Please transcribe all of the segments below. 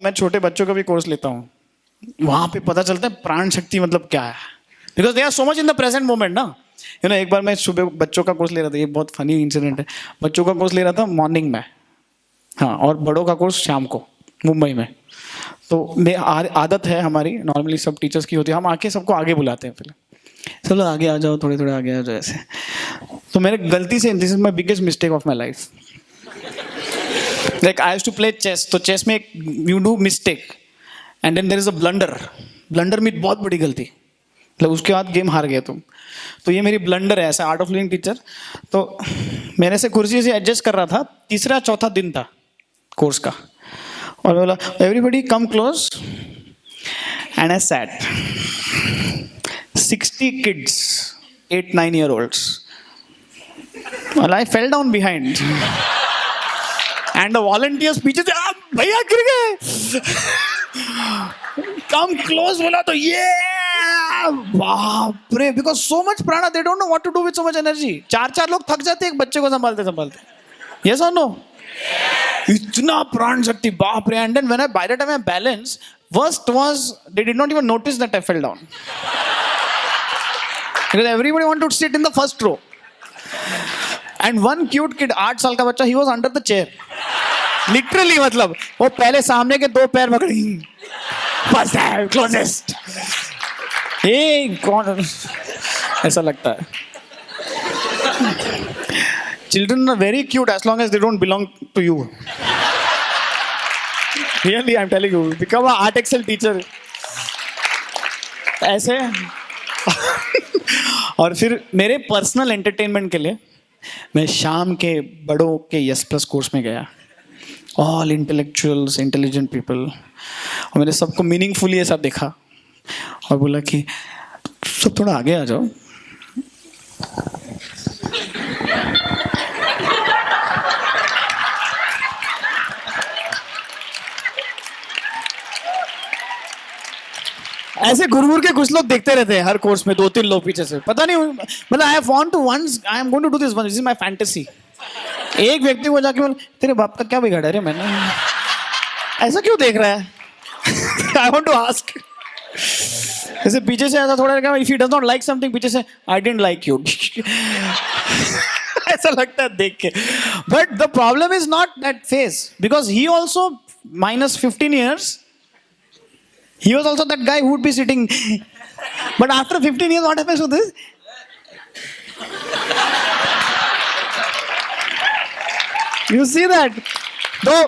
मैं छोटे बच्चों का भी कोर्स लेता हूँ, वहां पे पता चलता है प्राण शक्ति मतलब क्या है, because they are so much in the present moment ना। एक बार मैं सुबह बच्चों का कोर्स ले रहा था, ये बहुत फनी इंसिडेंट है। बच्चों का कोर्स ले रहा था मॉर्निंग में, हाँ, और बड़ों का कोर्स शाम को मुंबई में। तो आदत है हमारी, नॉर्मली सब टीचर्स की होती है, हम आके सबको आगे बुलाते हैं, पहले सब लोग आगे आ जाओ, थोड़े थोड़े आगे आ जाओ ऐसे। तो मेरे गलती से, this is my biggest mistake of my life, like I have to play chess. तो चेस में you do mistake and then there is a blunder. Blunder में बहुत बड़ी गलती, मतलब उसके बाद गेम हार गए तुम। तो ये मेरी ब्लंडर है, ऐसा आर्ट ऑफ लिविंग टीचर। तो मैंने से कुर्सी से एडजस्ट कर रहा था, तीसरा चौथा दिन था कोर्स का, और बोला everybody come close, and I sat 60 kids 8-9 year olds, well I fell down behind and the volunteers पीछे से भैया गिर गए, कम क्लोज बोला तो ये बाप रे, because so much prana, they don't know what to do with so much energy. 4 लोग थक जाते हैं एक बच्चे को संभालते संभालते, यस और नो? इतना प्राण शक्ति, बाप रे। And then when I, by the time I balance, worst was they did not even notice that I fell down, because everybody wanted to sit in the first row and one cute kid, 8 साल का बच्चा, he was under the chair literally. मतलब वो पहले सामने के 2 पैर पकड़ी, फर्स्ट है क्लोजेस्ट, ए कौन, ऐसा लगता है। Children are very cute as long as they don't belong to you. Really, I'm telling you, become a art excel teacher. ऐसे और फिर मेरे पर्सनल एंटरटेनमेंट के लिए मैं शाम के बड़ों के यस प्लस कोर्स में गया, ऑल इंटेलेक्चुअल्स, इंटेलिजेंट पीपल, और मैंने सबको मीनिंगफुली ऐसा देखा और बोला कि सब थोड़ा आगे आ जाओ। ऐसे घुर के कुछ लोग देखते रहते हैं हर कोर्स में, 2-3 लोग पीछे से, पता नहीं, मतलब I want to once, I am going to do this one, this is my fantasy. एक व्यक्ति को जाके बोल, तेरे बाप का क्या बिगाड़ा रे मैंने, ऐसा क्यों देख रहा है? I want to ask. ऐसे पीछे से ऐसा थोड़ा लगा, if he does not like something, पीछे से आई डिडंट लाइक यू, ऐसा लगता है देख के। But the problem is not that face, because he also minus 15 years, he was also that guy who would be sitting. But after 15 years, what happens to this? You see that? Though,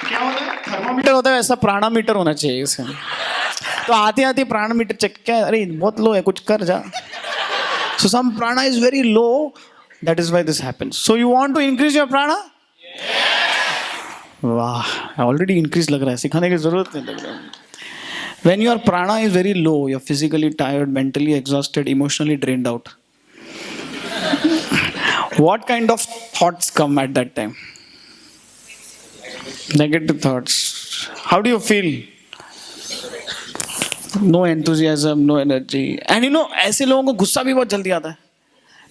क्या होता है, thermometer होता है, ऐसा प्राणामीटर होना चाहिए इसमें। तो आते आते प्राणामीटर चेक, क्या, अरे बहुत लो है, कुछ कर जा। So some prana is very low, that is why this happens. So you want to increase your prana? वाह, ऑलरेडी इंक्रीज लग रहा है, सिखाने की जरूरत नहीं लग रहा है। When your prana is very low, you're physically tired, mentally exhausted, emotionally drained out. What kind of thoughts come at that time? Negative thoughts. How do you feel? No enthusiasm, no energy. And ऐसे लोगों को गुस्सा भी बहुत जल्दी आता है।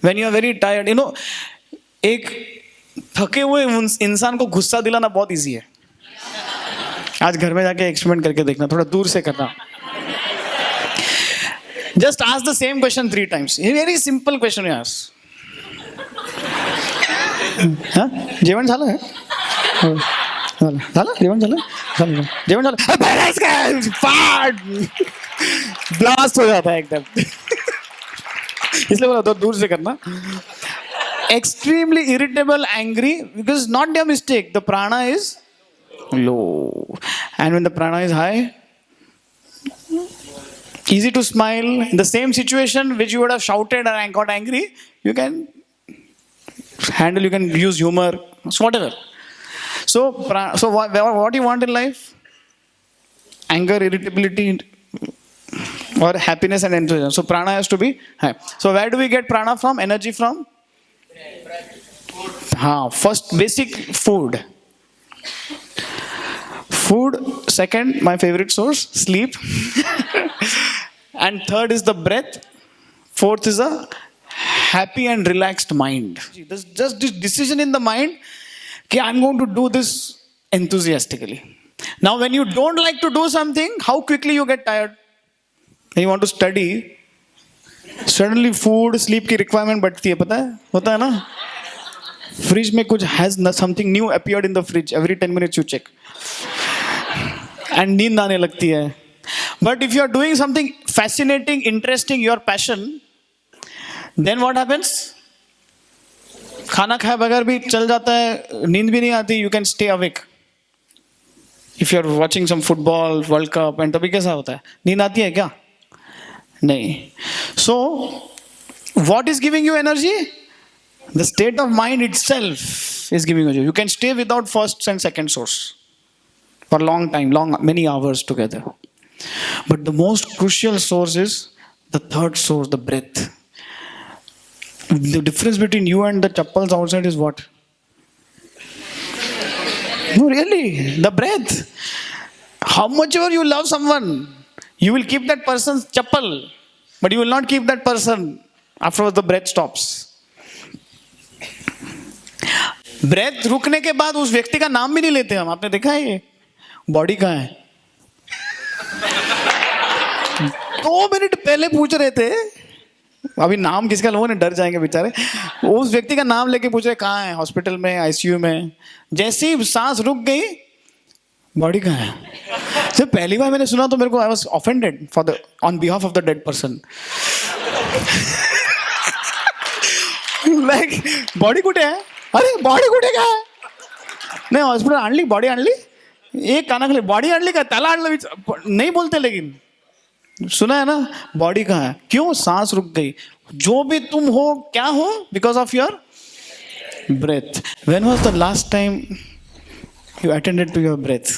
When you are very tired, एक थके हुए इंसान को गुस्सा दिलाना बहुत इजी है। आज घर में जाके एक्सपेरिमेंट करके देखना, थोड़ा दूर से करना। Just ask the same question 3 times. Very simple question you ask. जेवण झालं है? झालं जेवण झालं? जेवण झालं? ब्लास्ट हो जाता है एकदम। इसलिए बोला तो दूर से करना। Extremely irritable, angry, because not their mistake. The prana is low, and when the prana is high, easy to smile. In the same situation which you would have shouted and got angry, you can handle. You can use humor, so whatever. So what do you want in life? Anger, irritability, or happiness and enthusiasm. So prana has to be high. So where do we get prana from? Energy from? हाँ, first basic food. Second, my favorite source, sleep. And third is the breath. Fourth is a happy and relaxed mind. There's just this decision in the mind, okay, I'm going to do this enthusiastically. Now, when you don't like to do something, how quickly you get tired? When you want to study, suddenly food, sleep की requirement बढ़ती है, पता है? होता है ना? Fridge में कुछ has something new appeared in the fridge. Every 10 minutes you check. And नींद आने लगती है. But if you are doing something fascinating, interesting, your passion, then what happens? खाना खाए बगैर भी चल जाता है, नींद भी नहीं आती, you can stay awake. If you are watching some football, World Cup, and तभी कैसा होता है? नींद आती है क्या? नहीं. So, what is giving you energy? The state of mind itself is giving you energy. You can stay without first and second source for a long time, many hours together. But the most crucial source is the third source, the breath. The difference between you and the chappals outside is what? No, really, the breath. How much ever you love someone, you will keep that person's chappal, but you will not keep that person after the breath stops. Breath रुकने के बाद उस व्यक्ति का नाम भी नहीं लेते हम. आपने देखा है ये बॉडी कहाँ है? 2 मिनट पहले पूछ रहे थे, अभी नाम किसका लोगों ने डर जाएंगे बेचारे. उस व्यक्ति का नाम लेके पूछ रहे कहाँ है, हॉस्पिटल में, आईसीयू में. जैसे ही सांस रुक गई, बॉडी कहाँ है? जब पहली बार मैंने सुना तो मेरे को I was offended for the on behalf of the dead person. Like body कुठे आहे? अरे बॉडी कुठे काय? नाही हॉस्पिटल आणली, बॉडी आणली, एक कानाखाली बॉडी आणली का, त्याला आणलं नहीं बोलते. लेकिन सुना है ना, बॉडी कहाँ है? क्यों? सांस रुक गई. जो भी तुम हो, क्या हो? Because of your breath. When was the last time you attended to your breath?